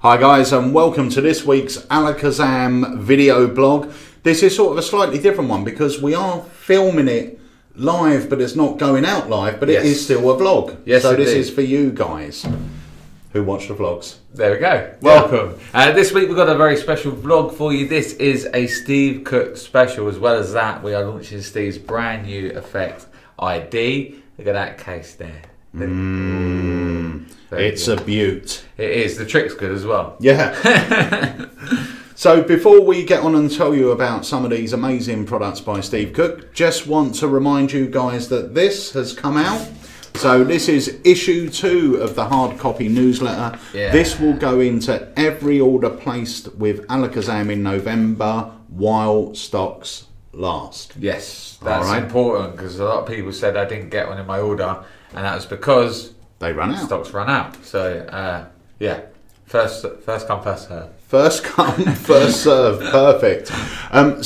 Hi guys, and welcome to this week's Alakazam video blog. This is sort of a slightly different one because we are filming it live, but it's not going out live, but it is still a vlog. Yes, so indeed. This is for you guys who watch the vlogs. There we go. Welcome. This week we've got a very special vlog for you. This is a Steve Cook special. As well as that, we are launching Steve's brand new effect ID. Look at that case there. It's a beaut. It is. The trick's good as well. Yeah. So before we get on and tell you about some of these amazing products by Steve Cook, just want to remind you guys that this has come out. So this is issue 2 of the hard copy newsletter. Yeah. This will go into every order placed with Alakazam in November while stocks last. Yes, that's important because a lot of people said I didn't get one in my order, and that was because they ran out. Stocks ran out. So yeah, first come, first serve. First come, first serve. Perfect.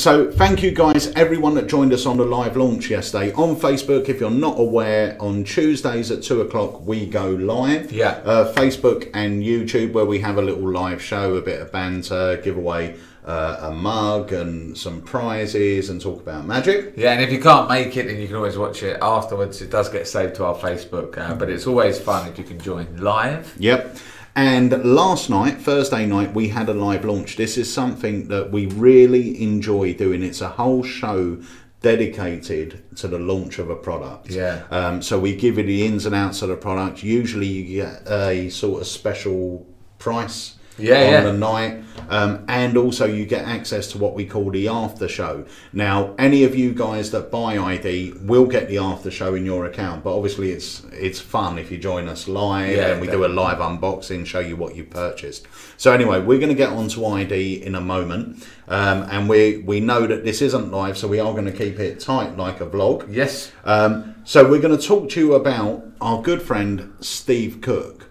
So thank you guys, everyone that joined us on the live launch yesterday on Facebook. If you're not aware, on Tuesdays at 2 o'clock we go live. Yeah. Facebook and YouTube, where we have a little live show, a bit of banter, give away a mug and some prizes and talk about magic. Yeah, and if you can't make it, then you can always watch it afterwards. It does get saved to our Facebook, but it's always fun if you can join live. Yep. And last night, Thursday night, we had a live launch. This is something that we really enjoy doing. It's a whole show dedicated to the launch of a product. Yeah. So we give you the ins and outs of the product. Usually you get a sort of special price on the night, and also you get access to what we call the after show. Now, any of you guys that buy ID will get the after show in your account, but obviously it's fun if you join us live, and we do a live unboxing, show you what you purchased. So anyway, we're going to get onto ID in a moment, and we know that this isn't live, so we are going to keep it tight like a vlog. Yes. So we're going to talk to you about our good friend Steve Cook.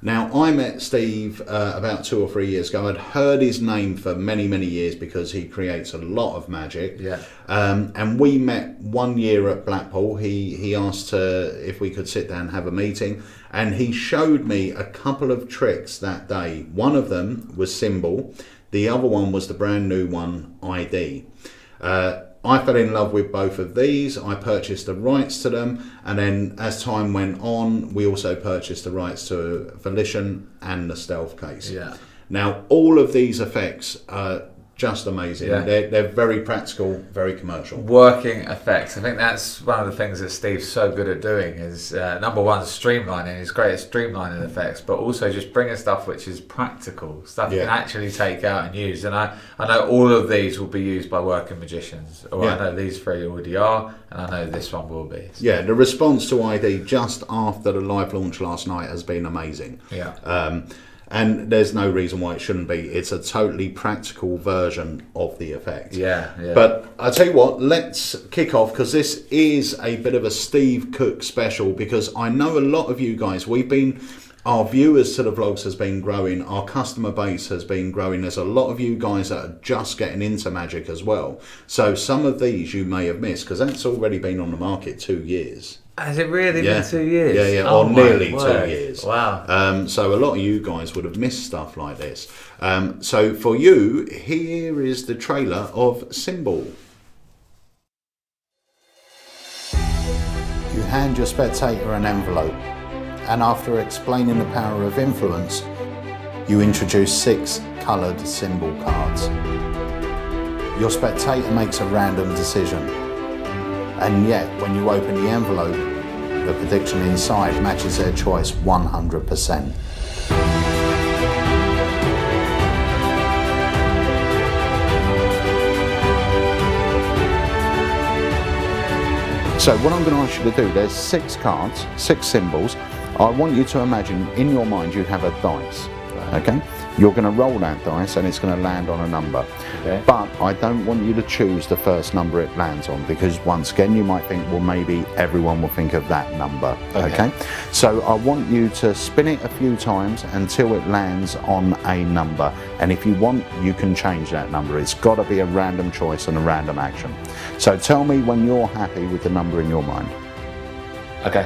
Now, I met Steve about 2 or 3 years ago. I'd heard his name for many, many years because he creates a lot of magic. Yeah. And we met 1 year at Blackpool. He asked if we could sit down and have a meeting. And he showed me a couple of tricks that day. One of them was Symbol. The other one was the brand new one, ID. I fell in love with both of these. I purchased the rights to them, and then as time went on, we also purchased the rights to Volition and the Stealth case. Yeah. Now, all of these effects are just amazing. Yeah. They're very practical, very commercial. Working effects. I think that's one of the things that Steve's so good at doing is, number one, streamlining. He's great at streamlining effects, but also just bringing stuff which is practical, stuff you can actually take out and use. And I know all of these will be used by working magicians. Or I know these 3 already are, and I know this one will be. Yeah, the response to ID just after the live launch last night has been amazing. Yeah. And there's no reason why it shouldn't be. It's a totally practical version of the effect. Yeah. But I'll tell you what, let's kick off, because this is a bit of a Steve Cook special, because I know a lot of you guys, our viewers to the vlogs has been growing, our customer base has been growing. There's a lot of you guys that are just getting into magic as well. So some of these you may have missed, because that's already been on the market 2 years. Has it really been 2 years? Yeah, or nearly 2 years. Wow. So a lot of you guys would have missed stuff like this. So for you, here is the trailer of Symbol. You hand your spectator an envelope, and after explaining the power of influence, you introduce 6 coloured symbol cards. Your spectator makes a random decision. And yet, when you open the envelope, the prediction inside matches their choice 100%. So what I'm going to ask you to do, there's 6 cards, 6 symbols. I want you to imagine in your mind you have a dice, okay? You're going to roll that dice and it's going to land on a number. Okay. But I don't want you to choose the first number it lands on, because once again you might think, well, maybe everyone will think of that number. Okay? So I want you to spin it a few times until it lands on a number. And if you want, you can change that number. It's got to be a random choice and a random action. So tell me when you're happy with the number in your mind. Okay.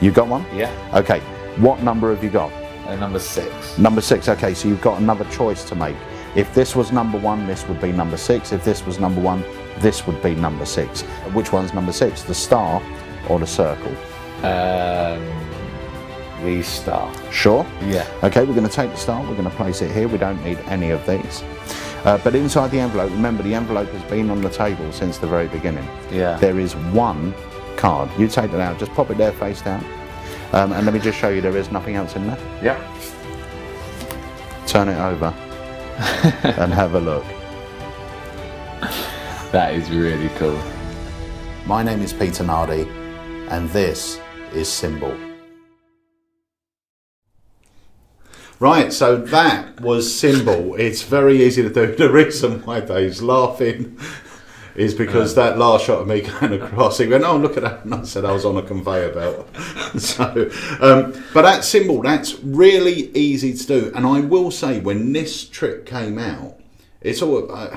You got one? Yeah. Okay. What number have you got? Number 6. Number 6, okay, so you've got another choice to make. If this was number 1, this would be number 6. If this was number 1, this would be number 6. Which one's number 6, the star or the circle? The star. Sure? Yeah. Okay, we're going to take the star, we're going to place it here. We don't need any of these. But inside the envelope, remember the envelope has been on the table since the very beginning. Yeah. There is one card. You take it out, just pop it there face down. And let me just show you there is nothing else in there. Yep. Turn it over and have a look. That is really cool. My name is Peter Nardi and this is Symbol. Right, so that was Symbol. It's very easy to do. The reason why Dave's laughing is because that last shot of me going across, he went, oh, look at that. And I said I was on a conveyor belt. So, but that Symbol, that's really easy to do. And I will say, when this trick came out, it's all,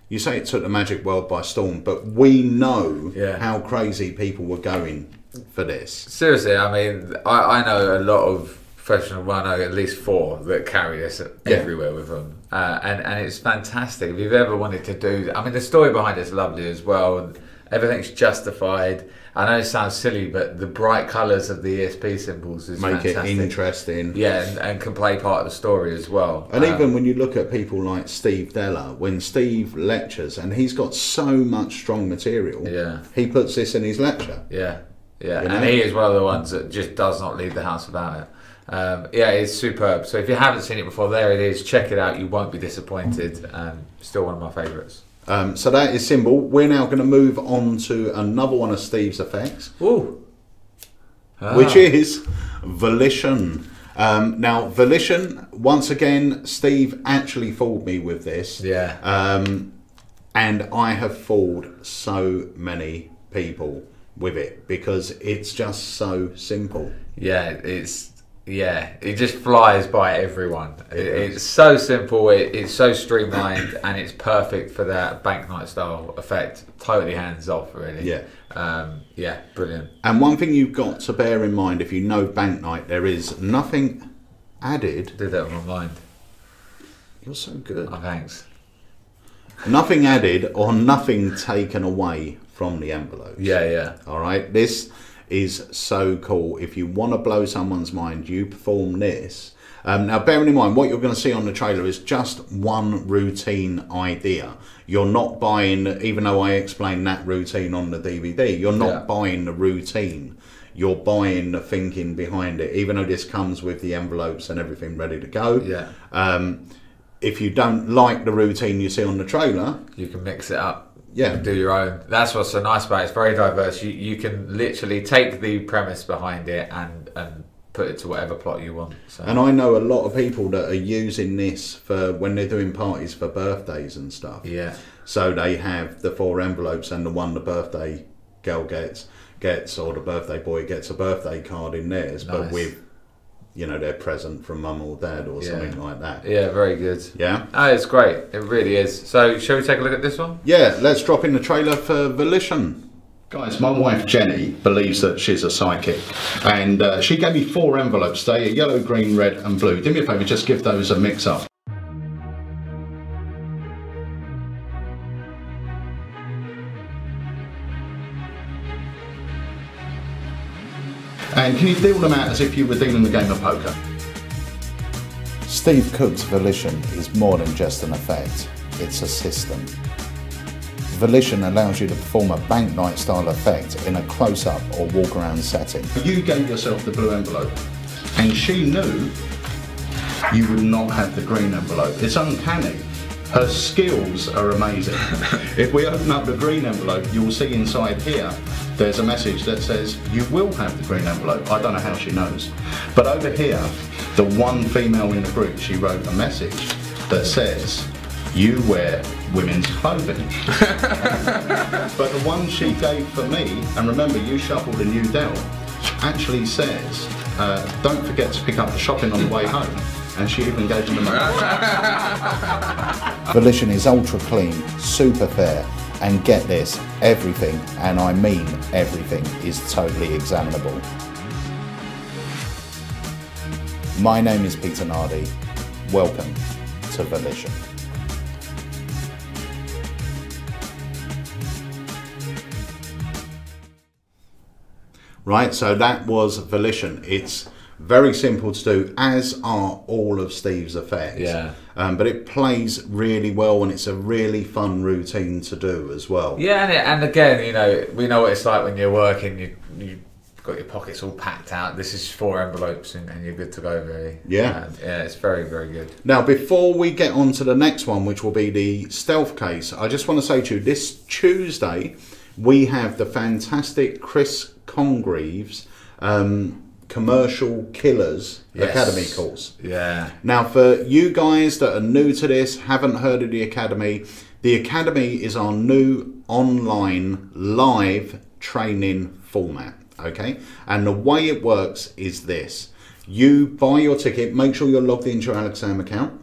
you say it took the magic world by storm, but we know how crazy people were going for this. Seriously, I mean, I know a lot of professional, well, I know at least 4 that carry this everywhere with them, and it's fantastic. If you've ever wanted to do, I mean, the story behind it's lovely as well, and everything's justified. I know it sounds silly, but the bright colours of the ESP symbols is make fantastic. It interesting. Yeah, and can play part of the story as well. And even when you look at people like Steve Della, when Steve lectures, and he's got so much strong material, he puts this in his lecture. Yeah, You know? and he is one of the ones that just does not leave the house without it. Yeah, it's superb. So if you haven't seen it before, there it is. Check it out. You won't be disappointed. Still one of my favourites. So that is Symbol. We're now going to move on to another one of Steve's effects. Ooh. Which is Volition. Now, Volition, once again, Steve actually fooled me with this. Yeah. And I have fooled so many people with it because it's just so simple. Yeah, it just flies by everyone. It's so simple, it's so streamlined, and it's perfect for that banknight style effect. Totally hands off, really. Yeah, brilliant. And one thing you've got to bear in mind, if you know banknight, there is nothing added. Did that on my mind. You're so good. Oh, thanks. Nothing added or nothing taken away from the envelopes. Yeah. All right, this is so cool. If you want to blow someone's mind, you perform this. Now, bearing in mind, what you're going to see on the trailer is just one routine idea. You're not buying, even though I explained that routine on the DVD, you're not buying the routine. You're buying the thinking behind it, even though this comes with the envelopes and everything ready to go. If you don't like the routine you see on the trailer, you can mix it up. Yeah, do your own. That's what's so nice about it. It's very diverse. You can literally take the premise behind it and put it to whatever plot you want. So. And I know a lot of people that are using this for when they're doing parties for birthdays and stuff. Yeah. So they have the 4 envelopes, and the one the birthday girl gets, or the birthday boy gets a birthday card in theirs, but with, you know, their present from mum or dad or something like that. Yeah, very good. Yeah. Oh, it's great. It really is. So, shall we take a look at this one? Yeah, let's drop in the trailer for Volition. Guys, my wife Jenny believes that she's a psychic, and she gave me 4 envelopes today, yellow, green, red and blue. Do me a favour, just give those a mix up. And can you deal them out as if you were dealing the game of poker? Steve Cook's Volition is more than just an effect, it's a system. Volition allows you to perform a banknight style effect in a close-up or walk-around setting. You gave yourself the blue envelope, and she knew you would not have the green envelope. It's uncanny. Her skills are amazing. If we open up the green envelope, you'll see inside here there's a message that says you will have the green envelope. I don't know how she knows. But over here, the one female in the group, she wrote a message that says, you wear women's clothing. But the one she gave for me, and remember you shuffled and you dealt, actually says, don't forget to pick up the shopping on the way home. And she even gave them the money. Volition is ultra clean, super fair, and get this, everything, and I mean everything, is totally examinable. My name is Peter Nardi. Welcome to Volition. Right, so that was Volition. It's very simple to do, as are all of Steve's effects. Yeah. But it plays really well, and it's a really fun routine to do as well. Yeah, and again, you know, we know what it's like when you're working. You've got your pockets all packed out. This is 4 envelopes, and you're good to go, really. Yeah. Yeah, it's very, very good. Now, before we get on to the next one, which will be the stealth case, I just want to say to you, this Tuesday, we have the fantastic Chris Congreve's Commercial Killers Academy course. Yeah. Now, for you guys that are new to this, haven't heard of the Academy is our new online live training format, okay? And the way it works is this. You buy your ticket, make sure you're logged into your Alakazam account,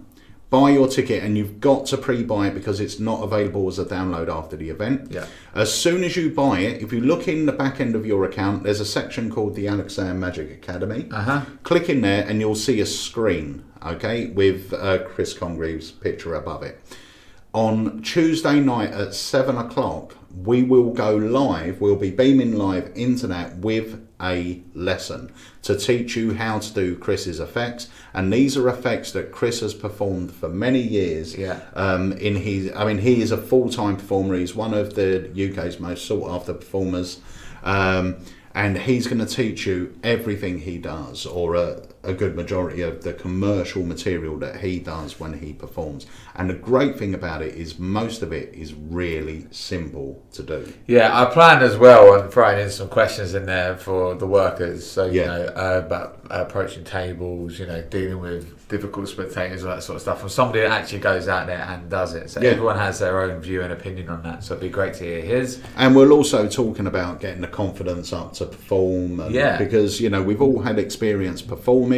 buy your ticket, and you've got to pre-buy it because it's not available as a download after the event. Yeah. As soon as you buy it, if you look in the back end of your account, there's a section called the Alakazam Magic Academy. Click in there and you'll see a screen, okay, with Chris Congreve's picture above it. On Tuesday night at 7 o'clock, we will go live, we'll be beaming live into that with a lesson to teach you how to do Chris's effects. And these are effects that Chris has performed for many years. Yeah. He is a full-time performer. He's one of the UK's most sought-after performers. And he's going to teach you everything he does, or a good majority of the commercial material that he does when he performs. And the great thing about it is most of it is really simple to do. Yeah, I planned as well on throwing in some questions in there for the workers. So, you know, about approaching tables, you know, dealing with difficult spectators, all that sort of stuff. From somebody that actually goes out there and does it. So everyone has their own view and opinion on that. So it'd be great to hear his. And we're also talking about getting the confidence up to perform. And because, you know, we've all had experience performing.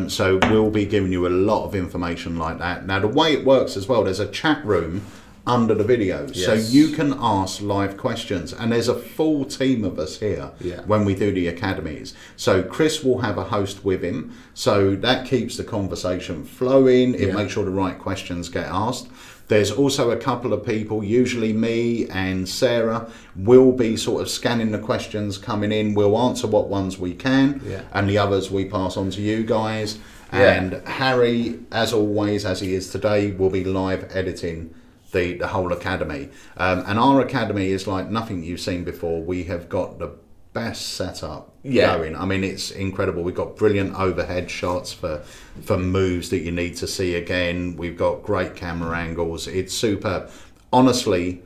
So we'll be giving you a lot of information like that. Now, the way it works as well, there's a chat room under the videos, so you can ask live questions, and there's a full team of us here when we do the academies. So Chris will have a host with him, so that keeps the conversation flowing. It makes sure the right questions get asked. There's also a couple of people, usually me and Sarah, will be sort of scanning the questions coming in. We'll answer what ones we can, and the others we pass on to you guys. And Harry, as always, as he is today, will be live editing the whole academy. And our academy is like nothing you've seen before. We have got the best setup going. I mean, it's incredible. We've got brilliant overhead shots for moves that you need to see again. We've got great camera angles. It's superb. Honestly,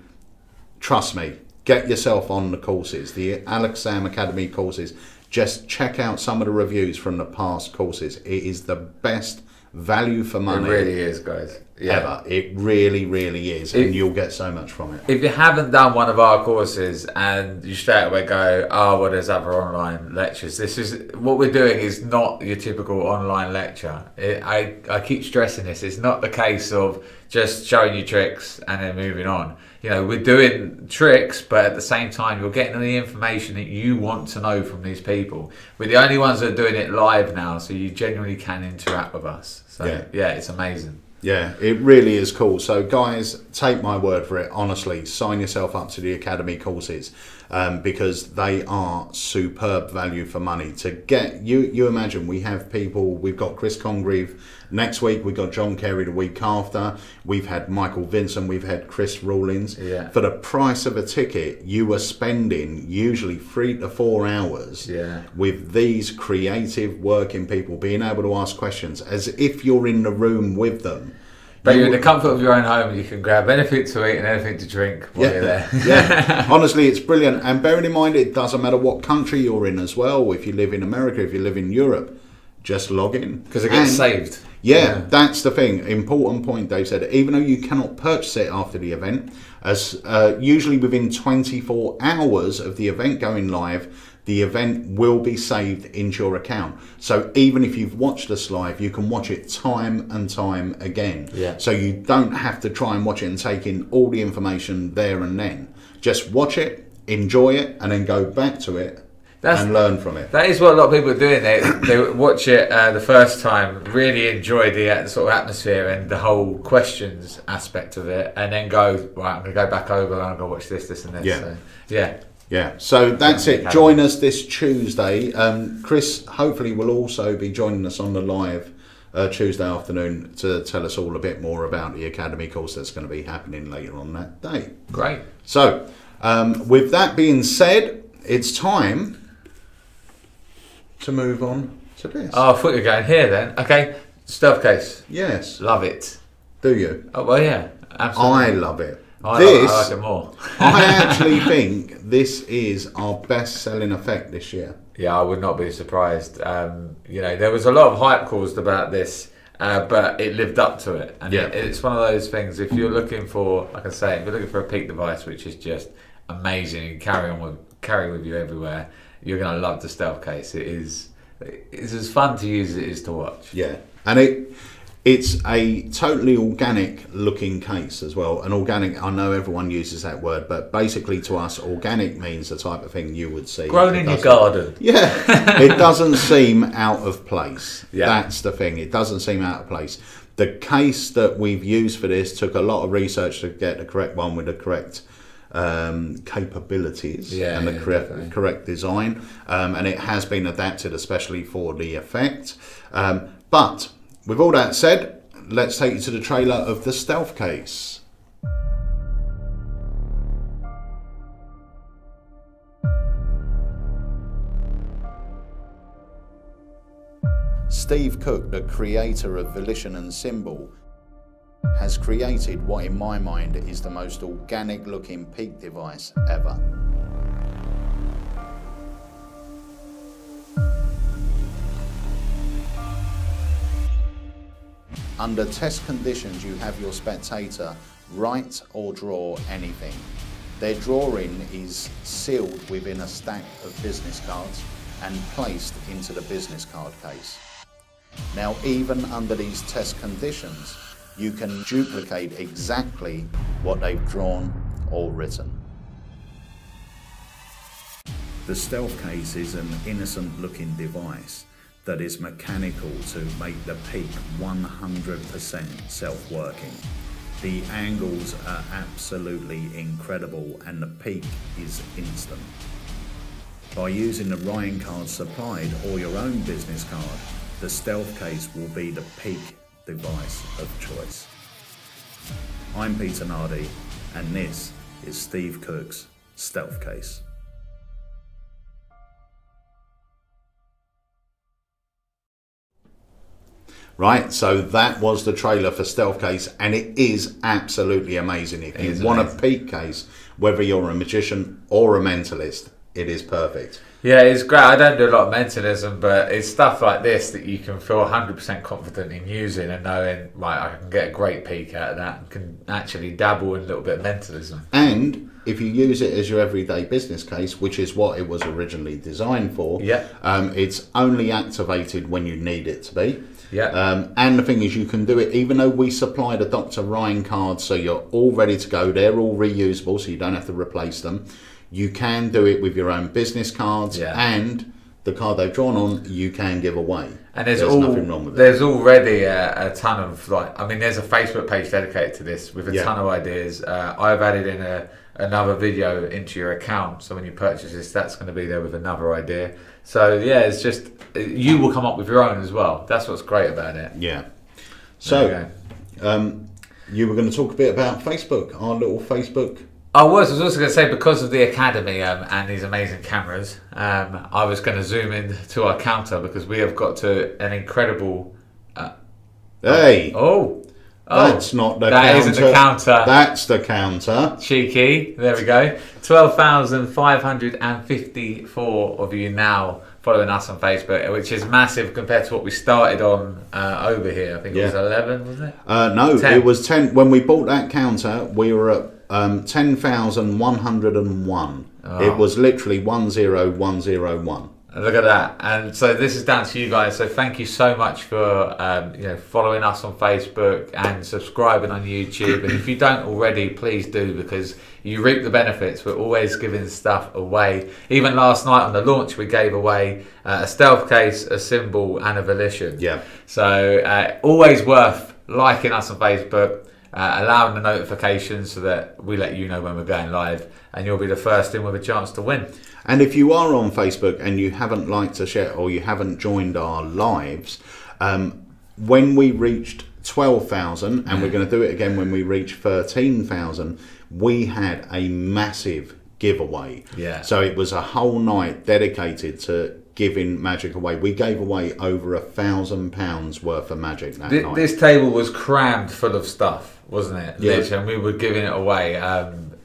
trust me, get yourself on the courses, the Alakazam Academy courses. Just check out some of the reviews from the past courses. It is the best value for money. It really is, guys. Ever. It really, really is, and you'll get so much from it. If you haven't done one of our courses and you straight away go, oh, well, there's other online lectures. This is what we're doing is not your typical online lecture. I keep stressing this. It's not the case of just showing you tricks and then moving on. You know, we're doing tricks, but at the same time, you're getting the information that you want to know from these people. We're the only ones that are doing it live now, so you genuinely can interact with us. So, yeah, it's amazing. Yeah, it really is cool. So guys, take my word for it. Honestly, sign yourself up to the Academy courses because they are superb value for money. To get, you imagine, we have people, we've got Chris Congreve next week, we've got John Kerry the week after, we've had Michael Vincent, we've had Chris Rawlins. For the price of a ticket, you are spending usually 3 to 4 hours with these creative working people, being able to ask questions as if you're in the room with them. But you're in the comfort of your own home, you can grab anything to eat and anything to drink while you're there. Honestly, it's brilliant. And bearing in mind, it doesn't matter what country you're in as well. If you live in America, if you live in Europe, just log in. Because it gets saved. Yeah, that's the thing. Important point Dave said. Even though you cannot purchase it after the event, as usually within 24 hours of the event going live, the event will be saved into your account. So even if you've watched us live, you can watch it time and time again. So you don't have to try and watch it and take in all the information there and then. Just watch it, enjoy it, and then go back to it and learn from it. That is what a lot of people are doing. They watch it the first time, really enjoy the sort of atmosphere and the whole questions aspect of it, and then go, right, I'm going to go back over and I'm going to watch this and this. Yeah. So, yeah. Yeah, so that's it. Join us this Tuesday. Chris hopefully will also be joining us on the live Tuesday afternoon to tell us all a bit more about the Academy course that's going to be happening later on that day. Great. So, with that being said, it's time to move on to this. Oh, I thought you were going here then. Okay, stealth case. Yes. Love it. Do you? Oh, well, yeah, absolutely. I love it. I like it more. I actually think this is our best-selling effect this year. Yeah, I would not be surprised. You know, there was a lot of hype caused about this, but it lived up to it. And it's one of those things, if you're looking for, like I say, if you're looking for a peak device, which is just amazing and carry with you everywhere, you're going to love the stealth case. It's as fun to use as it is to watch. Yeah, and it's a totally organic looking case as well. And organic, I know everyone uses that word, but basically to us, organic means the type of thing you would see grown in your garden. Yeah, it doesn't seem out of place. Yeah. That's the thing. It doesn't seem out of place. The case that we've used for this took a lot of research to get the correct one with the correct capabilities and the correct design, and it has been adapted especially for the effect. But with all that said, let's take you to the trailer of the stealth case. Steve Cook, the creator of Volition and Symbol, has created what in my mind is the most organic looking peak device ever. Under test conditions, you have your spectator write or draw anything. Their drawing is sealed within a stack of business cards and placed into the business card case. Now, even under these test conditions, you can duplicate exactly what they've drawn or written. The stealth case is an innocent looking device that is mechanical to make the peak 100% self-working. The angles are absolutely incredible and the peak is instant. By using the Ryan card supplied or your own business card, the stealth case will be the peak device of choice. I'm Peter Nardi and this is Steve Cook's stealth case. Right, so that was the trailer for Stealth Case, and it is absolutely amazing. If you want a peak case, whether you're a magician or a mentalist, it is perfect. Yeah, it's great. I don't do a lot of mentalism, but it's stuff like this that you can feel 100% confident in using and knowing, right, I can get a great peak out of that and can actually dabble in a little bit of mentalism. And if you use it as your everyday business case, which is what it was originally designed for, it's only activated when you need it to be. And the thing is, you can do it even though we supply the Dr. Ryan cards, so you're all ready to go. They're all reusable, so you don't have to replace them. You can do it with your own business cards, and the card they've drawn on, you can give away. And there's nothing wrong with it. There's already a ton of, like, I mean, there's a Facebook page dedicated to this with a ton of ideas. I've added in another video into your account, so when you purchase this, that's going to be there with another idea. So yeah, it's just, you will come up with your own as well. That's what's great about it. Yeah. So, you were going to talk a bit about Facebook, our little Facebook. I was also going to say, because of the Academy and these amazing cameras, I was going to zoom in to our counter, because we have got to an incredible... That's not the counter. That isn't the counter. That's the counter. Cheeky. There we go. 12,554 of you now following us on Facebook, which is massive compared to what we started on over here. I think it was 11, wasn't it? No, 10. It was 10. When we bought that counter, we were at 10,101. It was literally 10101. Look at that. And so this is down to you guys. So thank you so much for following us on Facebook and subscribing on YouTube. And if you don't already, please do, because you reap the benefits. We're always giving stuff away. Even last night on the launch, we gave away a stealth case, a symbol, and a Volition. Yeah. So always worth liking us on Facebook, allowing the notifications so that we let you know when we're going live, and you'll be the first in with a chance to win. And if you are on Facebook and you haven't liked us yet, or you haven't joined our lives, when we reached 12,000, and we're going to do it again when we reach 13,000, we had a massive giveaway. Yeah. So it was a whole night dedicated to giving magic away. We gave away over £1,000 worth of magic that night. This table was crammed full of stuff, wasn't it? Yeah. Literally, and we were giving it away.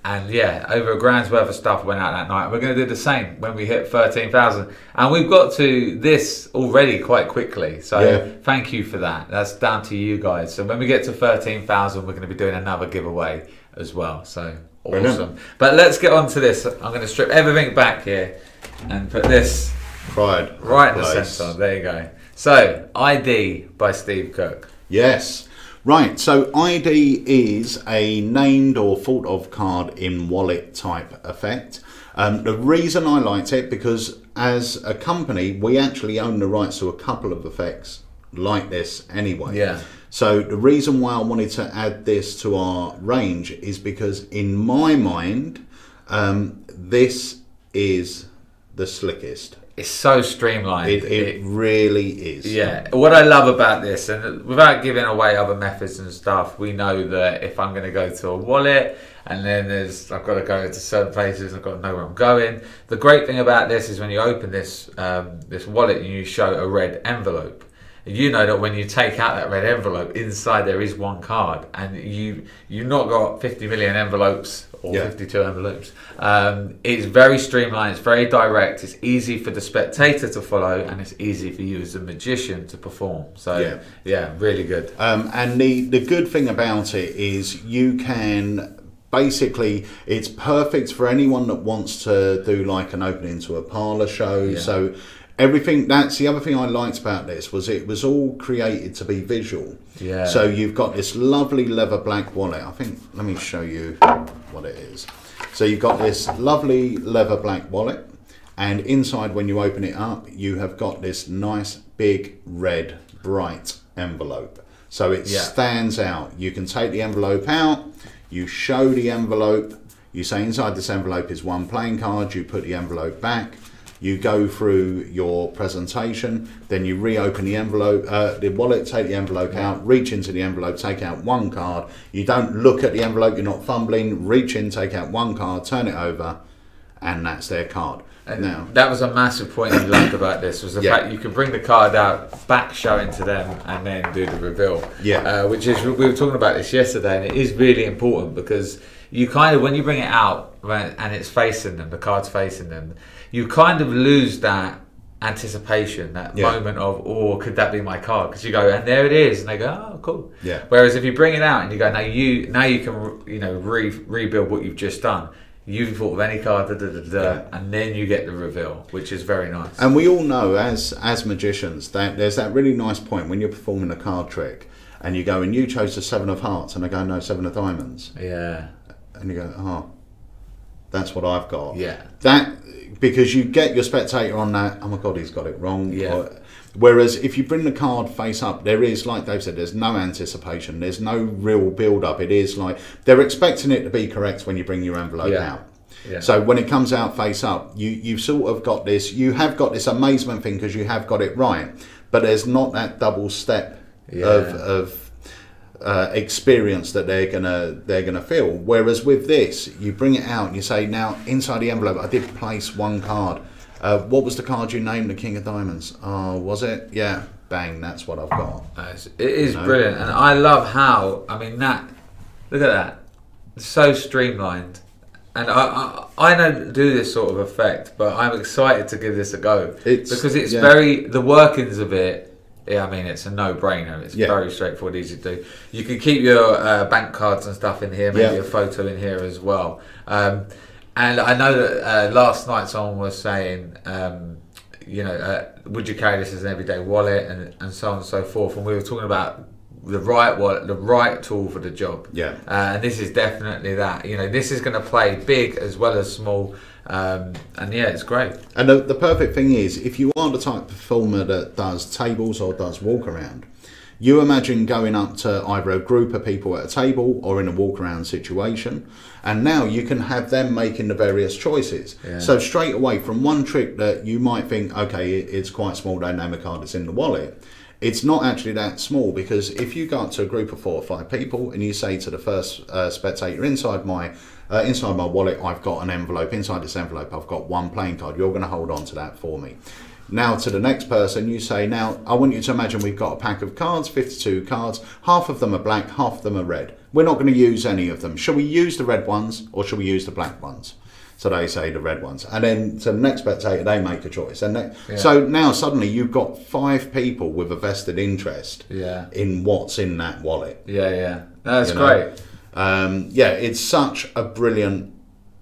And yeah, over £1,000 worth of stuff went out that night. We're going to do the same when we hit 13,000. And we've got to this already quite quickly. So thank you for that. That's down to you guys. So when we get to 13,000, we're going to be doing another giveaway as well. So awesome. Brilliant. But let's get on to this. I'm going to strip everything back here and put this right in the centre. There you go. So ID by Steve Cook. Yes. Right, so ID is a named or thought of card in wallet type effect. The reason I liked it, because as a company, we actually own the rights to a couple of effects like this anyway. Yeah. So the reason why I wanted to add this to our range is because in my mind, this is the slickest. It's so streamlined. It really is. Yeah. What I love about this, and without giving away other methods and stuff, we know that if I'm going to go to a wallet and then I've got to go to certain places, I've got to know where I'm going. The great thing about this is when you open this this wallet and you show a red envelope, you know that when you take out that red envelope, inside there is one card, and you've not got 50 million envelopes or 52 envelopes. It's very streamlined, it's very direct, it's easy for the spectator to follow, and it's easy for you as a magician to perform. So yeah, really good. And the good thing about it is you can basically, it's perfect for anyone that wants to do like an opening to a parlour show. So everything, that's the other thing I liked about this, was it was all created to be visual. Yeah. So you've got this lovely leather black wallet. I think, let me show you what it is. So you've got this lovely leather black wallet, and inside when you open it up, you have got this nice big red bright envelope. So it stands out. You can take the envelope out, you show the envelope, you say inside this envelope is one playing card, you put the envelope back, you go through your presentation, then you reopen the envelope, the wallet, take the envelope out, reach into the envelope, take out one card. You don't look at the envelope, you're not fumbling, reach in, take out one card, turn it over, and that's their card. And now, that was a massive point you loved about this, was the fact you could bring the card out, back showing to them, and then do the reveal. Yeah. Which is, we were talking about this yesterday, and it is really important, because you kind of, when you bring it out and it's facing them, the card's facing them, you kind of lose that anticipation, that moment of, oh, could that be my card? Because you go, and there it is, and they go, oh, cool. Yeah. Whereas if you bring it out and you go, now you can rebuild what you've just done. You've thought of any card, and then you get the reveal, which is very nice. And we all know, as magicians, that there's that really nice point when you're performing a card trick, and you go, and you chose the 7 of hearts, and I go, no, 7 of diamonds. Yeah. And you go, oh, that's what I've got. Yeah. That, because you get your spectator on that, oh my God, he's got it wrong. Yeah. Whereas if you bring the card face up, there is, like Dave said, there's no anticipation, there's no real build up. It is like, they're expecting it to be correct when you bring your envelope out. Yeah. So when it comes out face up, you've sort of got this, you have got this amazement thing because you have got it right, but there's not that double step of experience that they're gonna feel. Whereas with this, you bring it out and you say, now inside the envelope, I did place one card. What was the card you named? The King of Diamonds. Oh, was it? Yeah. Bang. That's what I've got. It is brilliant, and I love how. I mean, that. Look at that. It's so streamlined, and I don't do this sort of effect, but I'm excited to give this a go because it's very, the workings of it. Yeah, I mean, it's a no-brainer. It's very straightforward, easy to do. You can keep your bank cards and stuff in here, maybe a photo in here as well. And I know that last night someone was saying, you know, would you carry this as an everyday wallet, and so on and so forth. And we were talking about the right wallet, the right tool for the job. Yeah. And this is definitely that. You know, this is going to play big as well as small. And yeah, it's great. And the perfect thing is, if you are the type of performer that does tables or does walk around, you imagine going up to either a group of people at a table or in a walk around situation, and now you can have them making the various choices. Yeah. So straight away, from one trick that you might think, okay, it's quite small, don't name a card, it's in the wallet, it's not actually that small, because if you go up to a group of 4 or 5 people and you say to the first spectator, inside my wallet I've got an envelope, inside this envelope I've got 1 playing card, you're going to hold on to that for me. Now to the next person you say, now I want you to imagine we've got a pack of cards, 52 cards, half of them are black, half of them are red. We're not going to use any of them. Shall we use the red ones or shall we use the black ones? So they say the red ones, and then to the next spectator they make a choice, and so now suddenly you've got 5 people with a vested interest in what's in that wallet. No, that's great. Yeah, it's such a brilliant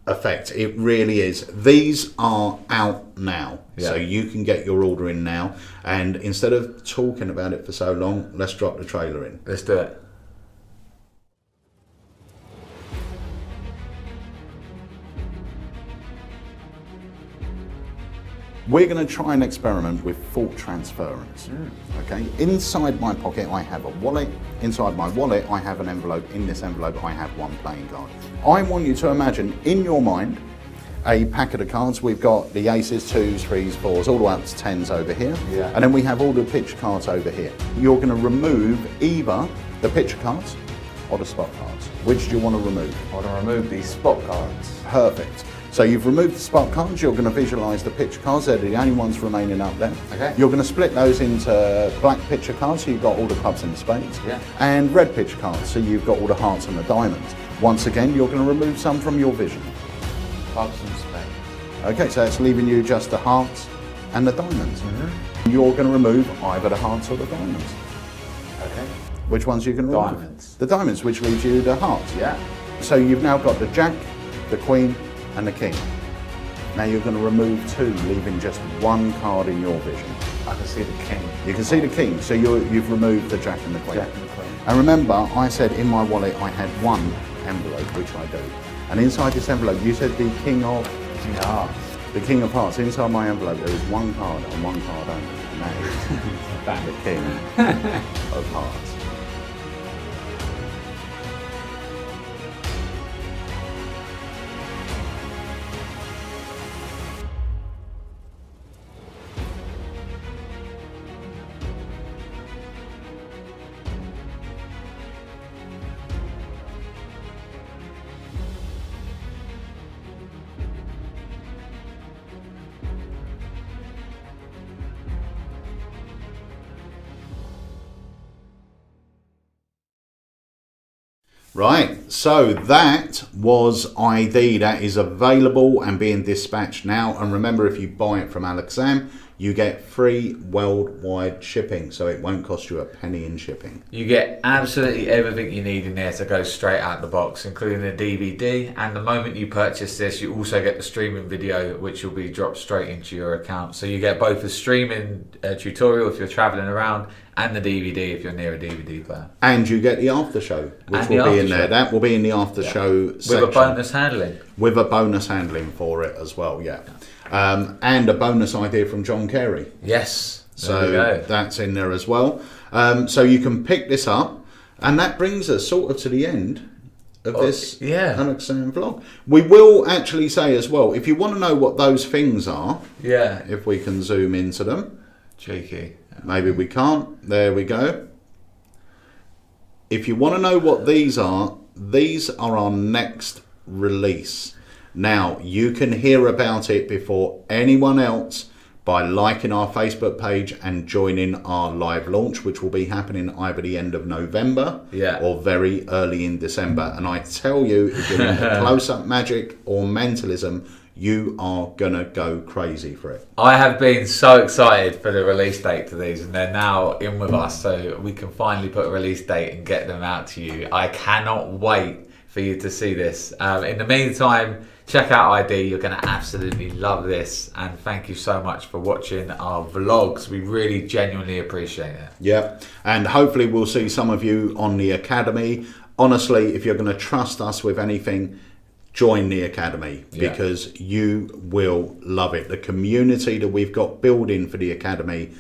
effect. It really is. These are out now, so you can get your order in now, and instead of talking about it for so long, let's drop the trailer in. Let's do it. We're going to try and experiment with fault transference. Okay, inside my pocket I have a wallet. Inside my wallet I have an envelope. In this envelope I have 1 playing card. I want you to imagine in your mind a packet of cards. We've got the aces, 2s, 3s, 4s, all the way up to 10s over here. And then we have all the picture cards over here. You're going to remove either the picture cards or the spot cards. Which do you want to remove? I want to remove these spot cards. Perfect. So you've removed the spot cards, you're going to visualise the picture cards, they're the only ones remaining up there. Okay. You're going to split those into black picture cards, so you've got all the clubs and the spades, and red picture cards, so you've got all the hearts and the diamonds. Once again, you're going to remove some from your vision. Clubs and spades. Okay, so it's leaving you just the hearts and the diamonds. You're going to remove either the hearts or the diamonds. Okay. Which ones are you going to remove? Diamonds. The diamonds, which leaves you the hearts. So you've now got the jack, the queen, and the king. Now you're going to remove 2, leaving just 1 card in your vision. I can see the king. You can see the king, so you've removed the jack and the queen. And remember, I said in my wallet I had 1 envelope, which I do. And inside this envelope, you said the king of hearts. The king of hearts. Inside my envelope there is 1 card and 1 card only, and that is the king of hearts. Right, so that was ID. That is available and being dispatched now. And remember, if you buy it from Alakazam, you get free worldwide shipping, so it won't cost you a penny in shipping. You get absolutely everything you need in there to go straight out the box, including the DVD. And the moment you purchase this, you also get the streaming video, which will be dropped straight into your account. So you get both the streaming tutorial if you're traveling around, and the DVD if you're near a DVD player. And you get the after show, which will be in there. That will be in the after show section. With a bonus handling. With a bonus handling for it as well, and a bonus idea from John Carey. Yes. So that's in there as well. So you can pick this up, and that brings us sort of to the end of this Alakazam vlog. We will actually say as well, if you want to know what those things are, if we can zoom into them. Cheeky. Maybe we can't. There we go. If you want to know what these are our next release. Now, you can hear about it before anyone else by liking our Facebook page and joining our live launch, which will be happening either the end of November or very early in December. And I tell you, if you're into close-up magic or mentalism, you are gonna go crazy for it. I have been so excited for the release date to these, and they're now in with us, so we can finally put a release date and get them out to you. I cannot wait for you to see this. In the meantime, check out ID. You're going to absolutely love this, and thank you so much for watching our vlogs. We really genuinely appreciate it. Yeah, and hopefully we'll see some of you on the Academy. Honestly, if you're going to trust us with anything, join the Academy, because you will love it. The community that we've got building for the Academy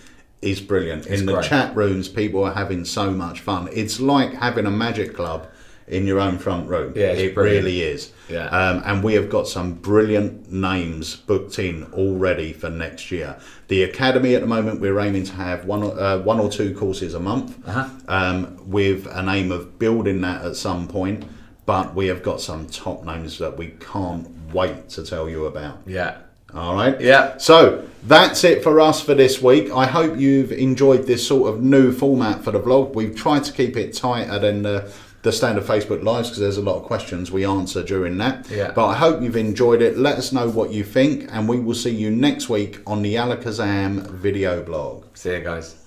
is brilliant. In the chat rooms, people are having so much fun. It's like having a magic club in your own front room. Yeah, it really is. Yeah. And we have got some brilliant names booked in already for next year. The Academy at the moment, we're aiming to have one or two courses a month, with an aim of building that at some point. But we have got some top names that we can't wait to tell you about. Yeah. All right. Yeah. So that's it for us for this week. I hope you've enjoyed this sort of new format for the vlog. We've tried to keep it tighter than the standard Facebook Lives, because there's a lot of questions we answer during that. Yeah. But I hope you've enjoyed it. Let us know what you think, and we will see you next week on the Alakazam Video Blog. See you guys.